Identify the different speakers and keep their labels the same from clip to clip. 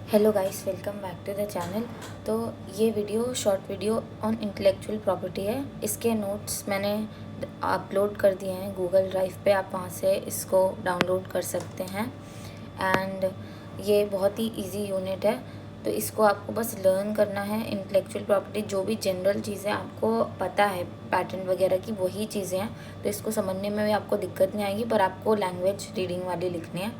Speaker 1: Hello guys, welcome back to the channel. तो ये video short video on intellectual property है। इसके notes मैंने अपलोड कर दिए हैं गूगल ड्राइव पे, आप वहाँ से इसको डाउनलोड कर सकते हैं। एंड ये बहुत ही इजी यूनिट है, तो इसको आपको बस लर्न करना है। इंटेलेक्चुअल प्रॉपर्टी जो भी जनरल चीज़ें आपको पता है पैटर्न वगैरह की, वही चीज़ें हैं, तो इसको समझने में भी आपको दिक्कत नहीं आएगी, पर आपको लैंग्वेज रीडिंग वाली लिखनी है।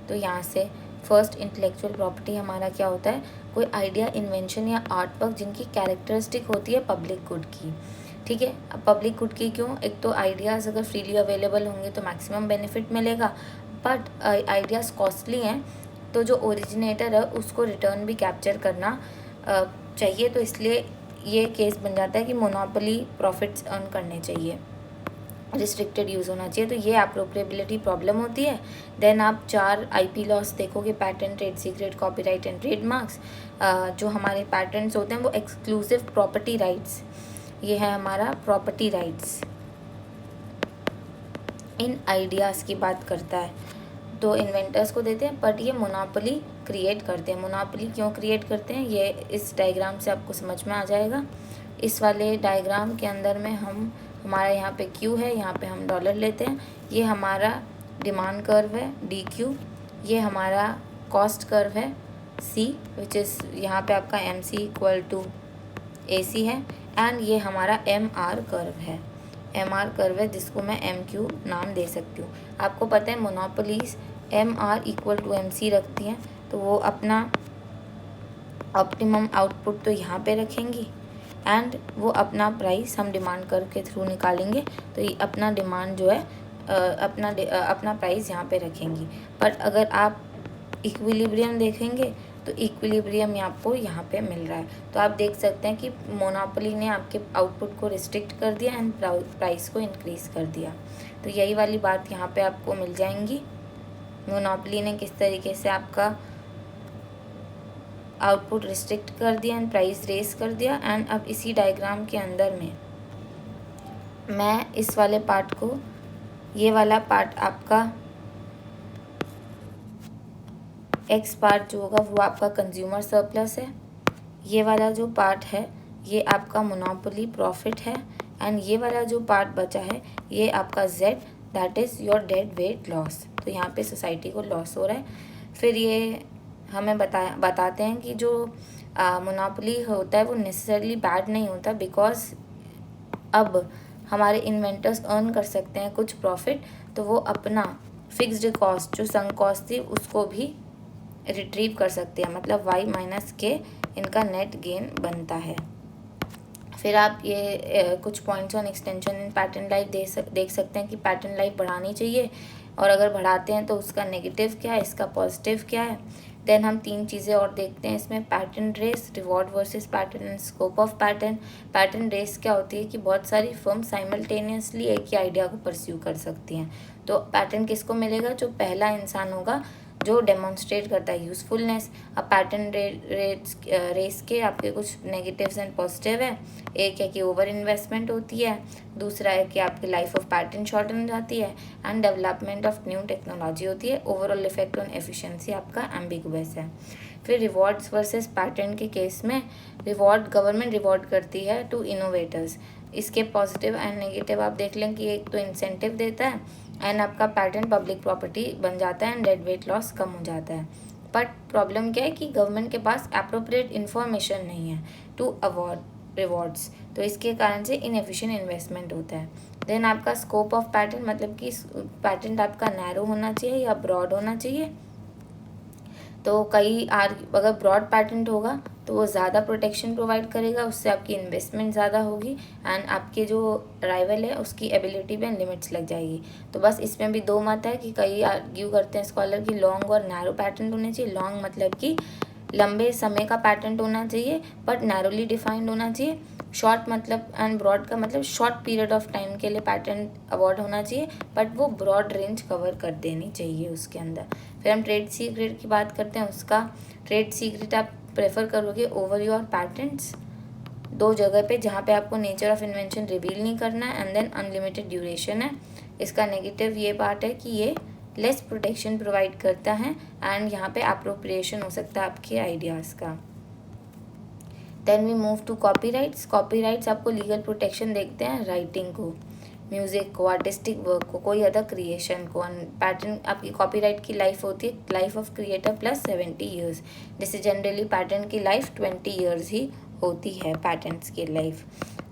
Speaker 1: तो यहाँ से फर्स्ट, इंटेलेक्चुअल प्रॉपर्टी हमारा क्या होता है? कोई आइडिया, इन्वेंशन या आर्ट वर्क जिनकी कैरेक्टरिस्टिक होती है पब्लिक गुड की। ठीक है, अब पब्लिक गुड की क्यों? एक तो आइडियाज़ अगर फ्रीली अवेलेबल होंगे तो मैक्सिमम बेनिफिट मिलेगा, बट आइडियाज़ कॉस्टली हैं, तो जो ओरिजिनेटर है उसको रिटर्न भी कैप्चर करना चाहिए। तो इसलिए ये केस बन जाता है कि मोनोपोली प्रॉफिट्स अर्न करने चाहिए, रिस्ट्रिक्टेड यूज़ होना चाहिए। तो ये अप्रोप्रिएबिलिटी प्रॉब्लम होती है। देन आप 4 आईपी लॉस देखोगे, patent, trade secret, copyright and trademarks. जो हमारे पैटेंट्स होते हैं वो एक्सक्लूसिव प्रॉपर्टी राइट्स, ये है हमारा प्रॉपर्टी राइट्स इन आइडियाज़ की बात करता है, तो इन्वेंटर्स को देते हैं, बट ये मोनोपोली क्रिएट करते हैं। मोनोपोली क्यों क्रिएट करते हैं ये इस डायग्राम से आपको समझ में आ जाएगा। इस वाले डायग्राम के अंदर में हमारा यहाँ पे क्यू है, यहाँ पे हम डॉलर लेते हैं, ये हमारा डिमांड कर्व है डी क्यू, ये हमारा कॉस्ट कर्व है सी, विच इज़ यहाँ पे आपका एम सी इक्वल टू ए सी है, एंड ये हमारा एम आर कर्व है। एम आर कर्व है जिसको मैं एम क्यू नाम दे सकती हूँ। आपको पता है monopolies M R equal to M C रखती हैं, तो वो अपना ऑप्टिमम आउटपुट तो यहाँ पे रखेंगी, एंड वो अपना प्राइस हम डिमांड कर्व के थ्रू निकालेंगे, तो ये अपना डिमांड जो है अपना प्राइस यहाँ पे रखेंगी। पर अगर आप इक्विलिब्रियम देखेंगे तो इक्विलिब्रियम आपको यहाँ पे मिल रहा है। तो आप देख सकते हैं कि मोनोपोली ने आपके आउटपुट को रिस्ट्रिक्ट कर दिया एंड प्राइस को इंक्रीज़ कर दिया। तो यही वाली बात यहाँ पे आपको मिल जाएंगी। मोनोपोली ने किस तरीके से आपका आउटपुट रिस्ट्रिक्ट कर दिया एंड प्राइस रेस कर दिया। एंड अब इसी डायग्राम के अंदर में मैं इस वाले पार्ट को, ये वाला पार्ट आपका एक्स पार्ट जो होगा वो आपका कंज्यूमर सरप्लस है, ये वाला जो पार्ट है ये आपका मोनोपोली प्रॉफिट है, एंड ये वाला जो पार्ट बचा है ये आपका Z, that is your dead weight loss. तो यहाँ पे सोसाइटी को लॉस हो रहा है। फिर ये हमें बताते हैं कि जो मोनोपोली होता है वो नेसेसरली बैड नहीं होता, बिकॉज अब हमारे इन्वेंटर्स अर्न कर सकते हैं कुछ प्रॉफिट, तो वो अपना फिक्स्ड कॉस्ट जो संक कॉस्ट थी उसको भी रिट्रीव कर सकते हैं, मतलब y माइनस के इनका नेट गेन बनता है। फिर आप ये कुछ points on extension in pattern life देख सकते हैं कि पैटर्न लाइफ बढ़ानी चाहिए, और अगर बढ़ाते हैं तो उसका नेगेटिव क्या है, इसका पॉजिटिव क्या है। देन हम 3 चीज़ें और देखते हैं इसमें, pattern race, reward versus pattern and scope of pattern. Pattern race क्या होती है कि बहुत सारी फर्म साइमल्टेनियसली एक ही आइडिया को परस्यू कर सकती हैं। तो पैटर्न किसको मिलेगा? जो पहला इंसान होगा जो डेमोन्स्ट्रेट करता है यूज़फुलनेस। अब पैटर्न रेस के आपके कुछ नेगेटिव्स एंड पॉजिटिव है। एक है कि ओवर इन्वेस्टमेंट होती है, दूसरा है कि आपकी लाइफ ऑफ पैटर्न शॉर्टन जाती है, and development of new technology होती है। ओवरऑल इफेक्ट ऑन एफिशिएंसी आपका एम्बिगुअस है। फिर रिवॉर्ड्स वर्सेस पैटर्न के केस में गवर्नमेंट रिवॉर्ड करती है टू इनोवेटर्स। इसके पॉजिटिव एंड नेगेटिव आप देख लें कि एक तो इंसेंटिव देता है, एंड आपका पैटर्न पब्लिक प्रॉपर्टी बन जाता है, एंड डेड वेट लॉस कम हो जाता है। बट प्रॉब्लम क्या है कि गवर्नमेंट के पास अप्रोप्रिएट इन्फॉर्मेशन नहीं है टू अवॉर्ड रिवॉर्ड्स, तो इसके कारण से इनएफिशिएंट इन्वेस्टमेंट होता है। देन आपका स्कोप ऑफ पैटर्न, मतलब कि पैटर्न आपका नैरो होना चाहिए या ब्रॉड होना चाहिए। तो अगर ब्रॉड पैटेंट होगा तो वो ज़्यादा प्रोटेक्शन प्रोवाइड करेगा, उससे आपकी इन्वेस्टमेंट ज़्यादा होगी, एंड आपके जो राइवल है उसकी एबिलिटी पे लिमिट्स लग जाएगी। तो बस इसमें भी 2 मत है कि कई आर्ग्यू करते हैं स्कॉलर की लॉन्ग और नैरो पैटेंट होने चाहिए। लॉन्ग मतलब कि लंबे समय का पैटेंट होना चाहिए बट नैरोली डिफाइंड होना चाहिए। शॉर्ट मतलब एंड ब्रॉड का मतलब शॉर्ट पीरियड ऑफ टाइम के लिए पैटेंट अवॉर्ड होना चाहिए, बट वो ब्रॉड रेंज कवर कर देनी चाहिए उसके अंदर। फिर हम ट्रेड सीक्रेट की बात करते हैं। उसका ट्रेड सीक्रेट आप प्रेफर करोगे ओवर योर पैटेंट्स 2 जगह पे, जहाँ पे आपको नेचर ऑफ इन्वेंशन रिवील नहीं करना है, एंड देन अनलिमिटेड ड्यूरेशन है। इसका नेगेटिव ये पार्ट है कि ये लेस प्रोटेक्शन प्रोवाइड करता है एंड यहाँ पे अप्रोप्रिएशन हो सकता है आपके आइडियाज़ का। Then we move to copyrights. Copyrights आपको लीगल प्रोटेक्शन देखते हैं राइटिंग को, म्यूज़िक को, आर्टिस्टिक वर्क को, कोई अदर क्रिएशन को। पैटर्न आपकी कॉपीराइट की लाइफ होती है life of creator plus 70 years, जिससे जनरली पैटर्न की लाइफ 20 ईयर्स ही होती है पैटर्न्स की लाइफ।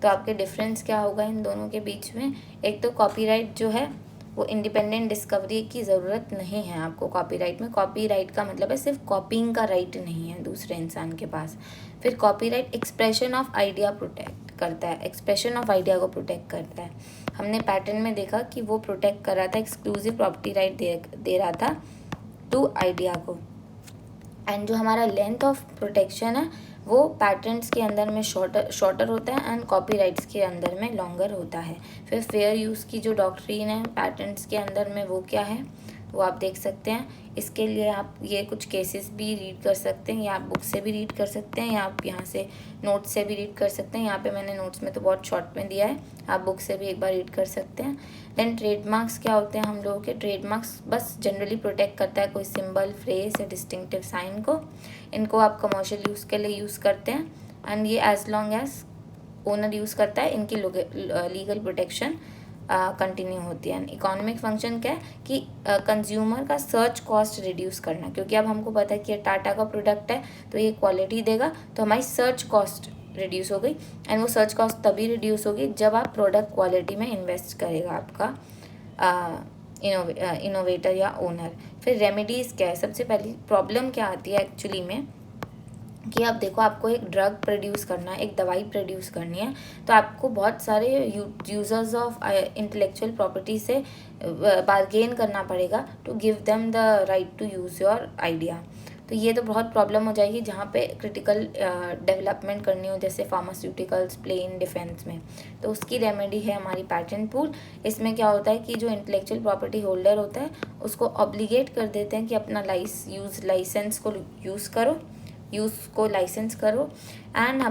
Speaker 1: तो आपके डिफरेंस क्या होगा इन दोनों के बीच में? एक तो कॉपीराइट जो है वो इंडिपेंडेंट डिस्कवरी की ज़रूरत नहीं है आपको कॉपीराइट में। कॉपीराइट का मतलब है सिर्फ कॉपीइंग का राइट नहीं है दूसरे इंसान के पास। फिर copyright expression of idea protect करता है, एक्सप्रेशन ऑफ आइडिया को प्रोटेक्ट करता है। हमने पैटर्न में देखा कि वो प्रोटेक्ट कर रहा था, एक्सक्लूसिव प्रॉपर्टी राइट दे रहा था टू आइडिया को। एंड जो हमारा लेंथ ऑफ प्रोटेक्शन है वो पैटर्न्स के अंदर में शॉर्टर होता है एंड कॉपीराइट्स के अंदर में लॉन्गर होता है। फिर फेयर यूज़ की जो डॉक्ट्रिन है पैटर्न्स के अंदर में वो क्या है वो आप देख सकते हैं। इसके लिए आप ये कुछ केसेस भी रीड कर सकते हैं, या आप बुक से भी रीड कर सकते हैं, या आप यहाँ से नोट्स से भी रीड कर सकते हैं। यहाँ पे मैंने नोट्स में तो बहुत शॉर्ट में दिया है, आप बुक से भी एक बार रीड कर सकते हैं। देन ट्रेडमार्क्स क्या होते हैं हम लोगों के? ट्रेडमार्क्स बस जनरली प्रोटेक्ट करता है कोई सिंबल, फ्रेज या डिस्टिंक्टिव साइन को। इनको आप कमर्शियल यूज़ के लिए यूज़ करते हैं एंड ये as long as owner use करता है इनकी लीगल प्रोटेक्शन कंटिन्यू होती है। इकोनॉमिक फंक्शन क्या है कि कंज्यूमर का सर्च कॉस्ट रिड्यूस करना, क्योंकि अब हमको पता है कि ये टाटा का प्रोडक्ट है तो ये क्वालिटी देगा, तो हमारी सर्च कॉस्ट रिड्यूस हो गई। एंड वो सर्च कॉस्ट तभी रिड्यूस होगी जब आप प्रोडक्ट क्वालिटी में इन्वेस्ट करेगा आपका इनोवेटर या ओनर। फिर रेमेडीज़ क्या है? सबसे पहली प्रॉब्लम क्या आती है एक्चुअली में कि आप देखो आपको एक ड्रग प्रोड्यूस करना है, एक दवाई प्रोड्यूस करनी है, तो आपको बहुत सारे यूजर्स ऑफ इंटेलेक्चुअल प्रॉपर्टी से बार्गेन करना पड़ेगा to give them the right to use your idea. तो ये तो बहुत प्रॉब्लम हो जाएगी जहाँ पे क्रिटिकल डेवलपमेंट करनी हो, जैसे फार्मास्यूटिकल्स, प्लेन डिफेंस में। तो उसकी रेमेडी है हमारी पैटेंट पूल। इसमें क्या होता है कि जो इंटेलेक्चुअल प्रॉपर्टी होल्डर होता है उसको ऑब्लिगेट कर देते हैं कि अपना लाइसेंस को लाइसेंस करो एंड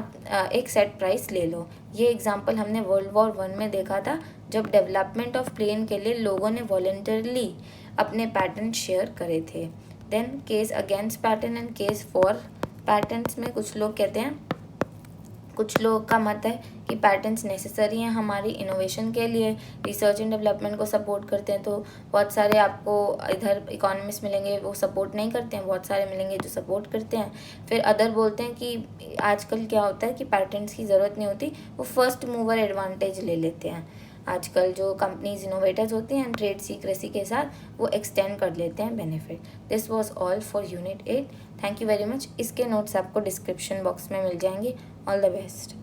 Speaker 1: एक सेट प्राइस ले लो। ये एग्जांपल हमने वर्ल्ड वॉर 1 में देखा था, जब डेवलपमेंट ऑफ प्लेन के लिए लोगों ने वॉलंटरली अपने पैटेंट शेयर करे थे। Then case against patent and case for patents में कुछ लोग कहते हैं, कुछ लोगों का मत है कि पैटेंट्स नेसेसरी हैं हमारी इनोवेशन के लिए, रिसर्च एंड डेवलपमेंट को सपोर्ट करते हैं। तो बहुत सारे आपको इधर इकोनॉमिस्ट मिलेंगे वो सपोर्ट नहीं करते हैं, बहुत सारे मिलेंगे जो सपोर्ट करते हैं। फिर अदर बोलते हैं कि आजकल क्या होता है कि पैटेंट्स की ज़रूरत नहीं होती, वो फर्स्ट मूवर एडवांटेज ले लेते हैं। आजकल जो कंपनीज इनोवेटर्स होती हैं ट्रेड सीक्रेसी के साथ वो एक्सटेंड कर लेते हैं benefit. This was all for unit 8। Thank you very much. इसके नोट्स आपको डिस्क्रिप्शन बॉक्स में मिल जाएंगे। All the best.